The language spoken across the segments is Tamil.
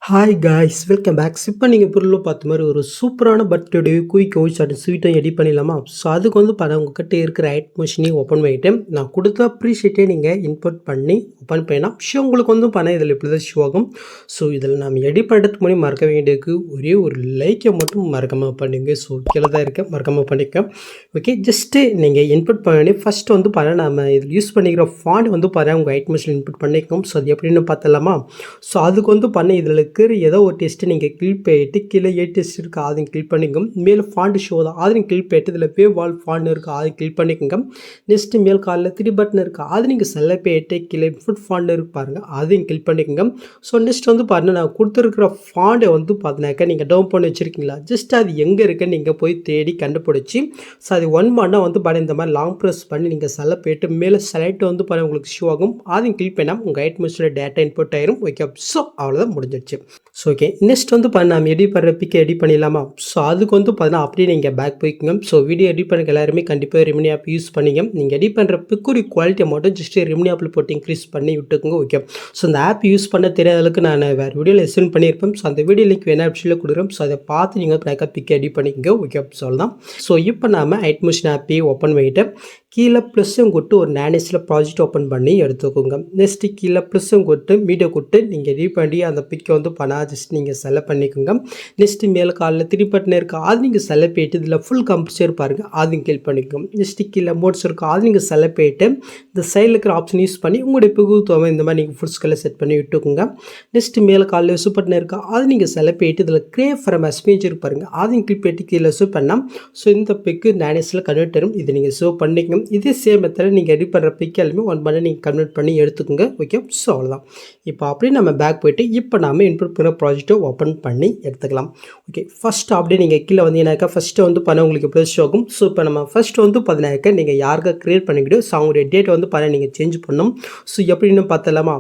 Hi guys welcome back. இப்போ நீங்கள் பொருளும் பார்த்த மாதிரி ஒரு சூப்பரான பர்த்டே குயிக் ஓய்ஸ் அண்ட் ஸ்வீட்டும் எடிட் பண்ணிடலாமா? ஸோ அதுக்கு வந்து பார்த்தா உங்ககிட்ட இருக்கிற ஐட் மிஷினையும் ஓப்பன் பண்ணிவிட்டு நான் கொடுத்த ப்ரீஷீட்டே நீங்கள் இன்புட் பண்ணி ஓப்பன் பண்ணினா ஷோ உங்களுக்கு வந்து பண்ண இதில் இப்படி தான் ஷோ ஆகும். ஸோ இதில் நம்ம எடிட் பண்ணுறதுக்கு முன்னாடி மறக்க வேண்டியதுக்கு ஒரே ஒரு லைக்கை மட்டும் மறக்காமல் பண்ணிங்க. ஸோ கீழே தான் இருக்க மறக்காமல் பண்ணிக்க. ஓகே, ஜஸ்ட்டு நீங்கள் இன்புட் பண்ணி ஃபஸ்ட்டு வந்து பார்த்தா நம்ம இதில் யூஸ் பண்ணிக்கிற ஃபாண்ட் வந்து பார்த்தா உங்கள் ஐட் மிஷின் இன்புட் பண்ணிக்கோம். ஸோ அது எப்படின்னு பார்த்தலாமா? ஸோ அதுக்கு வந்து பண்ண இதில் இருக்கிற ஏதோ ஒரு டெஸ்ட்டு நீங்கள் கிளிக் பண்ணிட்டு கீழே டெஸ்ட் இருக்குது அதையும் கிளிக் பண்ணிக்கோங்க. மேலே ஃபாண்ட் ஷோ தான் அதையும் கிளிக் பண்ணிட்டு இதில் வே வால் ஃபாண்ட் இருக்குது அதையும் கிளிக் பண்ணிக்கோங்க. நெக்ஸ்ட்டு மேல் காலில் 3 பட்டன் இருக்குது அது நீங்கள் செலக்ட் பண்ணிட்டு கீழே ஃபுட் ஃபாண்ட் இருக்குது பாருங்கள் அதையும் கிளிக் பண்ணிக்கோங்க. ஸோ நெக்ஸ்ட் வந்து பாருங்கள் நான் கொடுத்துருக்கிற ஃபாண்டை வந்து பார்த்தினாக்கா நீங்கள் டவுன் பண்ணி வச்சுருக்கீங்களா, ஜஸ்ட் அது எங்கே இருக்குன்னு நீங்கள் போய் தேடி கண்டுபிடிச்சி ஸோ அது ஒன் பண்ணால் வந்து பாருங்கள் இந்த மாதிரி லாங் ப்ரெஸ் பண்ணி நீங்கள் செலக்ட் பண்ணிட்டு மேலே செலக்ட் வந்து பாருங்கள் உங்களுக்கு ஷோ ஆகும். அதையும் கிளிக் பண்ணால் உங்கள் ஐட் மிஷினோட டேட்டா இன்புட் ஆயிரும். ஓகே, ஸோ அவ்வளோதான் முடிஞ்சிடுச்சு. ஸோ ஓகே, நெக்ஸ்ட் வந்து நம்ம எடிட் பண்ணுற பிக்கை எடிட் பண்ணிடலாமா? ஸோ அதுக்கு வந்து பார்த்தீங்கன்னா அப்படியே நீங்கள் பேக் போய்க்குங்க. ஸோ வீடியோ எடிட் பண்ணுற எல்லாருமே கண்டிப்பாக ரெமினி ஆப் யூஸ் பண்ணிங்க. நீங்கள் எடிட் பண்ணுற பிக்குரி குவாலிட்டியை மட்டும் ஜஸ்ட் ரெமினி ஆப்பில் போட்டு இன்க்ரீஸ் பண்ணி விட்டுக்குங்க. ஓகே, ஸோ அந்த ஆப் யூஸ் பண்ண தெரியாத அளவுக்கு நான் வேறு வீடியோவில் எக்ஸ்பிளைன் பண்ணியிருப்பேன். ஸோ அந்த வீடியோ லிங்க் வேணா ஆப்ஷனில் கொடுக்குறோம். ஸோ அதை பார்த்து நீங்கள் பிளாக்காக பிக்கை எடிட் பண்ணிக்கோங்க. ஓகே, சொல்லலாம். ஸோ இப்போ நாம் ஐட் மிஷின் ஆப்பையே ஓப்பன் பண்ணிவிட்டு கீழே ப்ளஸ்ஸும் கொடுத்து ஒரு நேனிஸில் ப்ராஜெக்ட் ஓப்பன் பண்ணி எடுத்துக்கோங்க. நெக்ஸ்ட்டு கீழே ப்ளஸ்ஸும் கொடுத்து மீடியோ கொடுத்து நீங்கள் எடிட் பண்ணி அந்த பிக்கை வந்து ஜஸ்ட் நீங்கள் செலக்ட் பண்ணிக்கோங்க. நெக்ஸ்ட்டு மேலே காலில் 3 பட்டன் இருக்குது அது நீங்கள் செலக்ட் பண்ணிட்டு இதில் ஃபுல் கம்ப்யூட்டர் பாருங்கள் அதையும் கிளிக் பண்ணிக்கோங்க. நெக்ஸ்ட்டு கீழே மோட்ஸ் இருக்குது அது நீங்கள் செலக்ட் பண்ணிட்டு இந்த சைடில் இருக்கிற ஆப்ஷன் யூஸ் பண்ணி உங்களுடைய பிகுத்துவம் இந்த மாதிரி நீங்கள் ஃபுல் ஸ்கெல்லாம் செட் பண்ணி விட்டுக்கோங்க. நெக்ஸ்ட்டு மேலே காலில் சூ பட்டன் இருக்குது அது நீங்கள் செலக்ட் பண்ணிட்டு இதில் கிரியேட் ஃப்ரம் இமேஜ் பாருங்கள் அதையும் கிளிக் பண்ணிட்டு கீழே சூ பண்ணால் ஸோ இந்த பிக்கு நேனிஸில் கன்வெர்ட் ஆகும். இதை நீங்கள் சேவ் பண்ணிக்கோங்க. இதே சேம் மெத்தடில் நீங்கள் எடிட் பண்ணுற பிக் எல்லாமே ஒன் பண்ண நீங்கள் கன்வெர்ட் பண்ணி எடுத்துக்கோங்க. ஓகே, ஸோ அவ்வளோதான். இப்போ அப்படியே நம்ம பேக் போய்ட்டு இப்போ நாம் இன்புட் பண்ணுற ப்ராஜெக்ட்டை ஓப்பன் பண்ணி எடுத்துக்கலாம். ஓகே, ஃபஸ்ட்டு அப்படியே நீங்கள் கீழே வந்தீங்கன்னாக்கா ஃபஸ்ட்டு வந்து பண்ண உங்களுக்கு எப்படி ஷோ ஆகும். ஸோ இப்போ நம்ம ஃபஸ்ட்டு வந்து பார்த்தீங்கன்னாக்கா நீங்கள் யாருக்கா க்ரியேட் பண்ணிக்கிட்டு ஸோ அவங்களுடைய டேட்டை வந்து பண்ண நீங்கள் சேஞ்ச் பண்ணணும். ஸோ எப்படின்னு பார்த்தலாமா?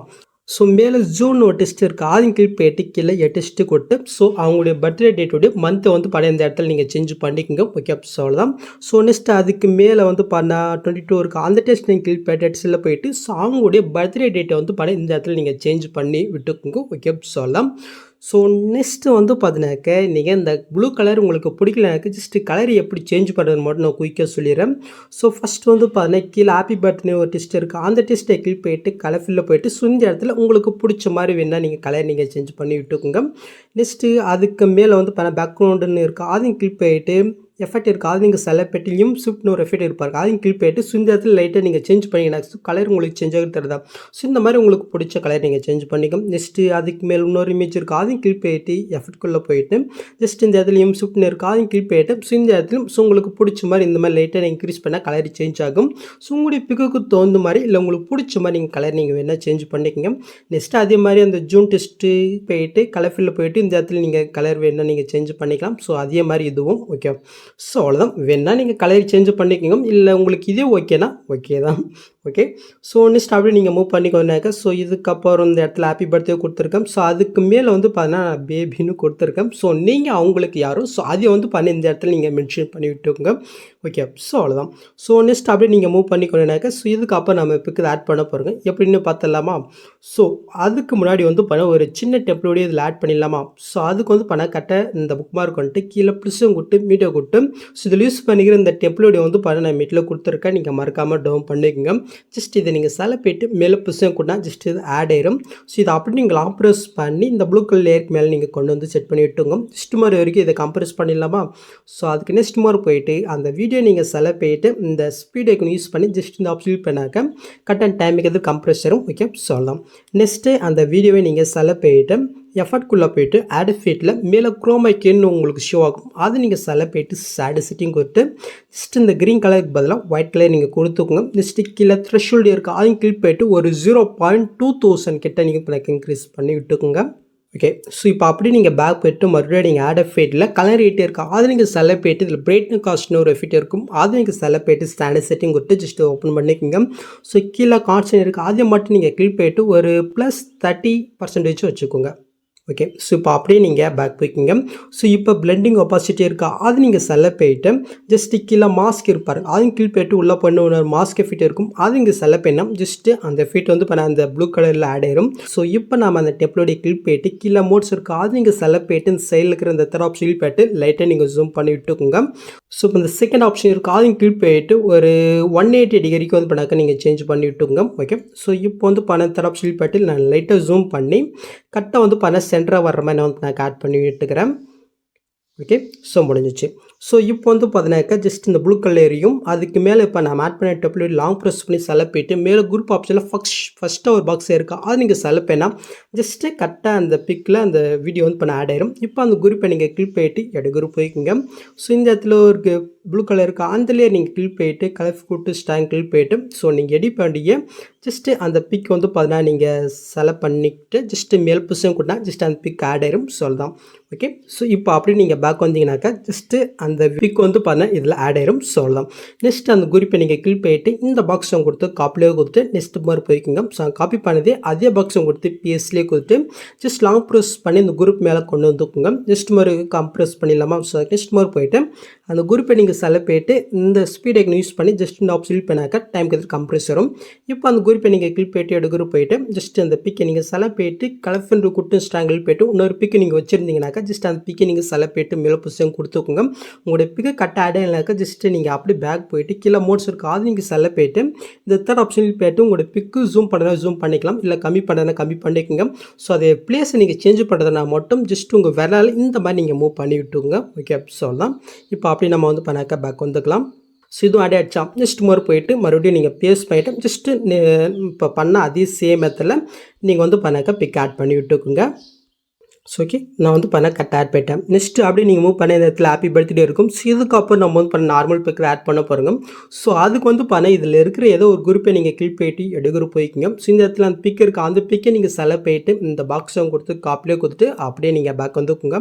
ஸோ மேலே ஜூன் ஒரு டெஸ்ட் இருக்குது அதையும் கிளிக் பண்ணிட்டு கீழே டெஸ்ட்டு கொடுத்து ஸோ அவங்களுடைய பர்த்டே டேட்டோடைய மந்த்தை வந்து இந்த இடத்துல நீங்கள் சேஞ்ச் பண்ணிக்கோங்க. ஓகே, ஸோ அவ்வளோதான். ஸோ நெக்ஸ்ட் அதுக்கு மேலே வந்து 22 இருக்குது அந்த டெஸ்ட் நீங்கள் கிளிக் பண்ணிட்டு டெஸ்ட்டில் போயிட்டு ஸோ அவங்களுடைய பர்த்டே டேட்டை வந்து இந்த இடத்துல நீங்கள் சேஞ்ச் பண்ணி விட்டுக்கோங்க. ஓகே, ஸோ அவ்வளோதான். ஸோ நெக்ஸ்ட்டு வந்து பார்த்தீங்கன்னாக்க நீங்கள் இந்த ப்ளூ கலர் உங்களுக்கு பிடிக்கலனாக்க ஜஸ்ட்டு கலர் எப்படி சேஞ்ச் பண்ணுறது மட்டும் நான் குயிக்காக சொல்லிடுறேன். ஸோ ஃபஸ்ட்டு வந்து பார்த்தீங்கன்னா கீழே ஹாப்பி பர்த்டே ஒரு டெஸ்ட் இருக்குது அந்த டெஸ்ட்டை கிளிக் போயிட்டு கலர் ஃபில்லில் போயிட்டு ஸோ இந்த இடத்துல உங்களுக்கு பிடிச்ச மாதிரி வேணால் நீங்கள் கலர் நீங்கள் சேஞ்ச் பண்ணி விட்டுக்கோங்க. நெக்ஸ்ட்டு அதுக்கு மேலே வந்து பார்த்தீங்கன்னா பேக்ரவுண்டுன்னு இருக்குது அதையும் கிளிக் போயிட்டு எஃபெக்ட் இருக்குது அது நீங்கள் செலக்ட் பண்ணியும் ஷிஃப்ட்னு ஒரு எஃபெக்ட் இருப்பாரு அதையும் கிளிக் பண்ணிட்டு ஸோ இந்த இடத்துல லைட்டாக நீங்கள் சேஞ்ச் பண்ணிங்கன்னா கலர் உங்களுக்கு சேஞ்ச் ஆகி தருதா. ஸோ இந்த மாதிரி உங்களுக்கு பிடிச்ச கலர் நீங்கள் சேஞ்ச் பண்ணிக்கோங்க. நெக்ஸ்ட்டு அதுக்கு மேலே இன்னொரு இமேஜ் இருக்குது அதையும் கிளிக் பண்ணிட்டு எஃபெக்ட்குள்ளே போயிட்டு ஜஸ்ட் இந்த இடத்துலையும் ஷிஃப்ட்னு இருக்குது அதையும் கிளிக் பண்ணிட்டு ஸோ இந்த இடத்துலையும் ஸோ உங்களுக்கு பிடிச்ச மாதிரி இந்த மாதிரி லைட்டாக நீங்கள் இன்க்ரீஸ் பண்ணால் கலர் சேஞ்ச் ஆகும். ஸோ உங்களுடைய பிக்குக்கு தகுந்த மாதிரி இல்லை உங்களுக்கு பிடிச்ச மாதிரி நீங்கள் கலர் நீங்கள் வேணால் சேஞ்ச் பண்ணிக்கோங்க. நெக்ஸ்ட்டு அதே மாதிரி அந்த ஜூன் டெஸ்ட்டு போயிட்டு கலர் ஃபில்லில் போயிட்டு இந்த இடத்துல நீங்கள் கலர் வேணால் நீங்கள் சேஞ்ச் பண்ணிக்கலாம். ஸோ அதே மாதிரி இதுவும் ஓகே. ஸோ அவ்வளோதான். வேணால் நீங்கள் கலர் சேஞ்ச் பண்ணிக்கோங்க இல்லை உங்களுக்கு இதே ஓகேனா ஓகே தான். ஓகே, ஸோ நெக்ஸ்ட் அப்படியே நீங்கள் மூவ் பண்ணிக்கோனாக்கா ஸோ இதுக்கப்புறம் இந்த இடத்துல ஹாப்பி பர்த்டே கொடுத்துருக்கேன். ஸோ அதுக்கு மேலே வந்து பார்த்தீங்கன்னா பேபின்னு கொடுத்துருக்கேன். ஸோ நீங்கள் அவங்களுக்கு யாரும் ஸோ அதை வந்து இந்த இடத்துல நீங்கள் மென்ஷன் பண்ணி விட்டுக்கோங்க. ஓகே, ஸோ அவ்வளோதான். ஸோ நெக்ஸ்ட் அப்படியே நீங்கள் மூவ் பண்ணிக்கோனாக்கா ஸோ இதுக்கப்புறம் நம்ம இப்போ ஆட் பண்ண போகிறோங்க எப்படின்னு பார்த்தலாமா? ஸோ அதுக்கு முன்னாடி வந்து ஒரு சின்ன டெம்ப்ளேட் இதில் ஆட் பண்ணிடலாமா? ஸோ அதுக்கு வந்து கரெக்டாக இந்த புக் மார்க் வந்துட்டு கீழே ப்ளஸ்ஸும் கொடுத்து மீடியோ கொடுத்து ஸோ இதில் யூஸ் பண்ணிக்கிற இந்த டெம்ப்ளேட் வந்து நான் மீட்டில் கொடுத்துருக்கேன். நீங்கள் மறக்காமல் டவுன் பண்ணிக்கோங்க. ஜஸ்ட் இதை நீங்கள் செலக்ட் பண்ணிட்டு மேலே புதுசாக கூட ஜஸ்ட் இது ஆட் ஆயிரும். ஸோ இதை அப்படி நீங்கள் கம்ப்ரஸ் பண்ணி இந்த ப்ளூ கலர் லேயருக்கு மேலே நீங்கள் கொண்டு வந்து செட் பண்ணி விட்டுங்க. நெக்ஸ்ட் மாதிரி வரைக்கும் இதை கம்ப்ரஸ் பண்ணிடலாமா? ஸோ அதுக்கு நெக்ஸ்ட் மாதிரி போயிட்டு அந்த வீடியோ நீங்கள் செலக்ட் பண்ணிட்டு இந்த ஸ்பீட் ஐக்கன் யூஸ் பண்ணி ஜஸ்ட் இந்த ஆப்ஷன் பண்ணாக்க கரெக்டான டைமுக்கு அது கம்ப்ரஸ் ஆகும். ஓகே, சொல்லலாம். நெக்ஸ்ட்டு அந்த வீடியோவை நீங்கள் செலக்ட் பண்ணிட்டு எஃபர்ட்குள்ளே போய்ட்டு ஆட் ஃபீட்டில் மேலே குரோமைக்கேன்னு உங்களுக்கு ஷோ ஆகும் அது நீங்கள் செலக்ட் பண்ணிட்டு சேடு செட்டிங் கொடுத்து ஜஸ்ட் இந்த க்ரீன் கலருக்கு பதிலாக ஒயிட் கலர் நீங்கள் கொடுத்துக்கோங்க. நெக்ஸ்ட்டு கீழே த்ரெஷ்ஹோல்டு இருக்குது அதையும் கிளிக் பண்ணிட்டு ஒரு 0.2000 கிட்ட நீங்கள் இன்க்ரீஸ் பண்ணி விட்டுக்கோங்க. ஓகே, ஸோ இப்போ அப்படி நீங்கள் பேக் போய்ட்டு மறுபடியும் நீங்கள் ஆட் எஃபெக்ட்டில் கலர் ரேட்டே இருக்குது அது நீங்கள் செலக்ட் பண்ணிட்டு இதில் பிரைட்னஸ் காஸ்ட்னு ஒரு எஃபெக்ட் இருக்கும் அது நீங்கள் செலக்ட் பண்ணிட்டு ஸ்டாண்டர்ட் செட்டிங் கொடுத்து ஜஸ்ட் ஓப்பன் பண்ணிக்கோங்க. ஸோ கீழே கான்ஸ்டன்ட் இருக்குது அதை மட்டும் நீங்கள் கிளிக் பண்ணிட்டு ஒரு +30% வச்சுக்கோங்க. ஓகே. ஸோ இப்போ அப்படியே நீங்கள் பேக் போய்க்கிங்க. ஸோ இப்போ பிளெண்டிங் ஒப்பாசிட்டி இருக்கா அது நீங்கள் செலக்ட் போயிட்டு ஜஸ்ட்டு கீழே மாஸ்க் இருப்பாரு அதையும் கீழ் போயிட்டு உள்ளே பண்ண ஒரு மாஸ்க் ஃபிட் இருக்கும் அது இங்கே செலக்ட் பண்ணால் ஜஸ்ட்டு அந்த ஃபிட் வந்து இப்போ அந்த ப்ளூ கலரில் ஆட் ஆயிரும். ஸோ இப்போ நம்ம அந்த டெம்ப்ளேட்டை கிளிக் போயிட்டு கீழே மோட்ஸ் இருக்கா அது நீங்கள் செலக்ட் போயிட்டு இந்த சைடில் இருக்கிற இந்த தேர்ட் ஆப்ஷன் கிளிக் போயிட்டு லைட்டாக நீங்கள் ஜூம் பண்ணி விட்டுக்கோங்க. ஸோ இப்போ இந்த செகண்ட் ஆப்ஷன் இருக்கா அதையும் கிளிக் போயிட்டு ஒரு 180 டிகிரிக்கு வந்து பண்ணாக்க நீங்கள் சேஞ்ச் பண்ணி விட்டுக்கோங்க. ஓகே. ஸோ இப்போ வந்து பண்ண தேர்ட் ஆப்ஷன் கிளிக் போயிட்டு நான் லைட்டாக ஜூம் பண்ணி கரெக்டாக வந்து பண்ண சென்டராக வர்ற மாதிரி நான் வந்து நான் ஆட் பண்ணி விட்டுக்கிறேன். ஓகே. ஸோ முடிஞ்சிச்சு. ஸோ இப்போ வந்து பார்த்தீங்கன்னாக்கா ஜஸ்ட் இந்த ப்ளூ கலரையும் அதுக்கு மேலே இப்போ நம்ம ஆட் பண்ண டெம்ப்ளேட் லாங் ப்ரெஸ் பண்ணி செலக்ட் போயிட்டு மேலே குரூப் ஆப்ஷனில் ஃபஸ்ட்டாக ஒரு பாக்ஸ் இருக்கா அது நீங்கள் செலக்ட் பண்ணால் ஜஸ்ட்டு கரெக்டாக அந்த பிக்கில் அந்த வீடியோ வந்து இப்போ ஆட் ஆயிரும். இப்போ அந்த குரூப்பை நீங்கள் கிளிக் போயிட்டு குரூப் போய்க்குங்க. ஸோ இந்த இடத்துல ஒரு ப்ளூ கலர் இருக்கா அதுலேயே நீங்கள் கிளிக் போயிட்டு கலர் கூட்டு ஸ்டாங் கிளிக் போயிட்டு ஸோ நீங்கள் எடிட் பண்ணிய ஜஸ்ட்டு அந்த பிக் வந்து பார்த்தீங்கன்னா நீங்கள் செலக்ட் பண்ணிக்கிட்டு ஜஸ்ட்டு மேல் புஷம் கூட்டினா ஜஸ்ட் அந்த பிக் ஆட் ஆயிரும் சொல்லலாம். ஓகே. ஸோ இப்போ அப்படி நீங்கள் பேக் வந்தீங்கன்னாக்கா ஜஸ்ட்டு அந்த பிக் வந்து பார்த்தீங்கன்னா இதில் ஆட் ஆயிரும் சொல்லலாம். நெக்ஸ்ட் அந்த குறிப்பை நீங்கள் கிளிக் பண்ணிட்டு இந்த பாக்ஸை கொடுத்து காப்பிலே கொடுத்து நெக்ஸ்ட் மாதிரி போய்க்குங்க. ஸோ காப்பி பண்ணதே அதே பாக்ஸை கொடுத்து பிஎஸ்லேயே கொடுத்து ஜஸ்ட் லாங் ப்ரெஸ் பண்ணி இந்த குரூப் மேலே கொண்டு வந்துக்குங்க. ஜஸ்ட் மாதிரி கம்ப்ரெஸ் பண்ணிடலாமா. ஸோ நெக்ஸ்ட் மாதிரி போயிட்டு அந்த குரூப்பை நீங்கள் செலக்ட் பண்ணிட்டு இந்த ஸ்பீட் ஐக்கன் யூஸ் பண்ணி ஜஸ்ட் இந்த ஆப்ஷன் கிளிக் பண்ணாக்கா டைம் கற்று கம்ப்ரெஸ் வரும். இப்போ அந்த குரூப்பை நீங்கள் கிளிக் பண்ணிட்டு குரூப் போயிட்டு ஜஸ்ட் அந்த பிக்கை நீங்கள் செலக்ட் பண்ணிட்டு கலஃபன் குட்டு ஸ்டாங்கில் போயிட்டு இன்னொரு பிக்கை நீங்கள் வச்சுருந்தீங்கன்னாக்கா ஜஸ்ட் அந்த பிக்கை நீங்கள் செலக்ட் பண்ணிட்டு மேலே புஷம் கொடுத்துக்கோங்க. உங்களுடைய பிக்கை கட் ஆட் ஆகலைனாக்கா ஜஸ்ட்டு நீங்கள் அப்படி பேக் போயிட்டு கீழே மோட்ஸ் இருக்குது அது நீங்கள் செலக்ட் பண்ணிட்டு இந்த தேர்ட் ஆப்ஷனில் போயிட்டு உங்களோட பிக்கு ஜூம் பண்ணுறதா ஜூம் பண்ணிக்கலாம் இல்லை கம்மி பண்ணுறதுனா கம்மி பண்ணிக்கோங்க. ஸோ அதை பிளேஸை நீங்கள் சேஞ்ச் பண்ணுறதுனா மட்டும் ஜஸ்ட் உங்கள் விரலால் இந்த மாதிரி நீங்கள் மூவ் பண்ணி விட்டுங்க. ஓகே. சொல்லலாம். இப்போ அப்படி நம்ம வந்து பண்ணாக்கா பேக் வந்துக்கலாம். ஸோ இதுவும் ஆட் ஆகிடுச்சா நெக்ஸ்ட் மாதிரி போயிட்டு மறுபடியும் நீங்கள் பேஸ்ட் பண்ணிவிட்டு ஜஸ்ட்டு இப்போ பண்ண அதே சேம் மெத்தடில் நீங்கள் வந்து பண்ணாக்கா பிக் ஆட் பண்ணி விட்டுக்குங்க. So okay. நான் வந்து பண்ண கட் ஆட் பண்ணிட்டேன். நெக்ஸ்ட்டு அப்படியே நீங்கள் மூவ் பண்ண இந்த இடத்துல ஹாப்பி பர்த்டே இருக்கும். ஸோ இதுக்கப்புறம் நம்ம வந்து பண்ண நார்மல் பிக்கில் ஆட் பண்ண போகிறோங்க. ஸோ அதுக்கு வந்து பண்ண இதில் இருக்கிற ஏதோ ஒரு குரூப்பை நீங்கள் கிளிக் பண்ணிட்டு குரூப் போய்க்குங்க. ஸோ இந்த இடத்துல அந்த பிக் இருக்குது அந்த பிக்கை நீங்கள் செலக்ட் பண்ணிட்டு இந்த பாக்ஸை கொடுத்து காப்பிலே கொடுத்துட்டு அப்படியே நீங்கள் பேக் வந்துக்குங்க.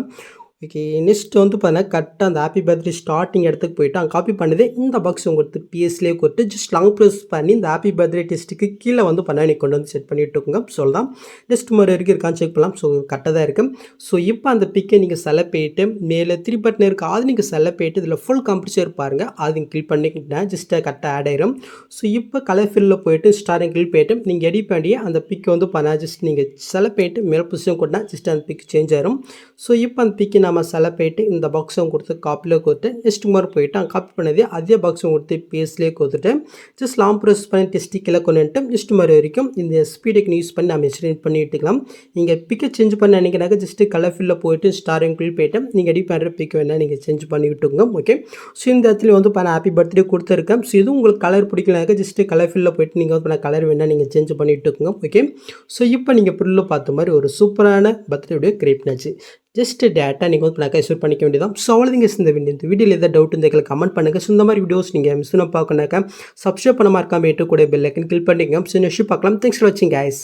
ஓகே. நெக்ஸ்ட் வந்து பார்த்தீங்கன்னா கரெக்டாக அந்த ஹாப்பி பர்த்டே ஸ்டார்டிங் இடத்துக்கு போய்ட்டு அங்கே காப்பி பண்ணதே இந்த பாக்ஸ் உங்களுக்கு பிஎஸ்லேயே கொடுத்து ஜஸ்ட் லாங் ப்ரெஸ் பண்ணி இந்த ஹாப்பி பர்த்டே டெஸ்ட்டுக்கு கீழே வந்து பண்ண நீ கொண்டு வந்து செட் பண்ணிட்டு இருக்கோங்க. சொல்லலாம். நெக்ஸ்ட் மாதிரி வரைக்கும் இருக்கான்னு செக் பண்ணலாம். ஸோ கரெக்டாக தான் இருக்குது. ஸோ இப்போ அந்த பிக்கை நீங்கள் செலக்ட் பண்ணிட்டு மேலே 3 பட்டன் இருக்குது அது நீங்கள் செலக்ட் பண்ணிட்டு இதில் ஃபுல் கம்ப்ரஸர் பாருங்கள் அது நீங்கள் கிளிக் பண்ணிக்கிட்டா ஜஸ்ட்டாக கரெக்டாக ஆட் ஆயிரும். ஸோ இப்போ கலர் ஃபில்லில் போய்ட்டு ஸ்டாரிங் கிளிக் பண்ணிட்டு நீங்கள் எடிட் பண்ணி அந்த பிக்கை வந்து பண்ணால் ஜஸ்ட் நீங்கள் செலக்ட் பண்ணிட்டு மேலே புஷம் கொண்டா ஜஸ்ட் அந்த பிக் சேஞ்ச் ஆயிரும். ஸோ இப்போ அந்த பிக்கை நம்ம செலக்ட் பண்ணிட்டு இந்த பாக்ஸை கொடுத்து காப்பிலே கொடுத்து நெக்ஸ்ட் மாதிரி போயிட்டு அங்கே காப்பி பண்ணதே அதே பாக்ஸை கொடுத்து பேஸ்லேயே கொடுத்துட்டு ஜஸ்ட் லாங் ப்ரெஸ் பண்ணி டெஸ்டிக்கில் கொண்டுட்டு நெக்ஸ்ட் மாதிரி வரைக்கும் இந்த ஸ்பீடுக்கு யூஸ் பண்ணி நம்ம எக்ஸ்டெண்ட் பண்ணி விட்டுக்கலாம். நீங்கள் பிக்கை சேஞ்ச் பண்ண நினைக்கிறாங்க ஜஸ்ட்டு கலர் ஃபில்லில் போயிட்டு ஸ்டாரிங் கிளிக் போயிட்டு நீங்கள் எடிட் பண்ணுற பிக் வேணால் நீங்கள் சேஞ்ச் பண்ணி விட்டுங்க. ஓகே. ஸோ இந்த இடத்துல வந்து பண்ண ஹாப்பி பர்த்டே கொடுத்துருக்கேன். ஸோ இது உங்களுக்கு கலர் பிடிக்கலனாக்கா ஜஸ்ட்டு கலர் ஃபில்லில் போயிட்டு நீங்கள் வந்து பண்ண கலர் வேணால் நீங்கள் சேஞ்ச் பண்ணி விட்டுக்குங்க. ஓகே. ஸோ இப்போ நீங்கள் புல்லில் பார்த்த மாதிரி ஒரு சூப்பரான பர்த்டே வீடியோ கிரியேட் பண்ணாச்சு. ஜஸ்ட் டேட்டா நீங்கள் வந்து நான் ஷூட் பண்ணிக்க வேண்டியதான். ஸோ அவ்வளோதிங்க இந்த வீடியோவில் எதாவது டவுட் இருந்தால் கமெண்ட் பண்ணுங்கள். ஸோ இந்த மாதிரி வீடியோஸ் நீங்கள் மிஸ் பண்ண பார்க்கணாக்கா சப்ஸ்கிரைப் பண்ண மறக்காம கூட பெல் ஐக்கன் கிளிக் பண்ணிக்கோங்க. ஸோ நெக்ஸ்ட் பார்க்கலாம். தேங்க்ஸ் ஃபார் வாட்சிங் கைஸ்.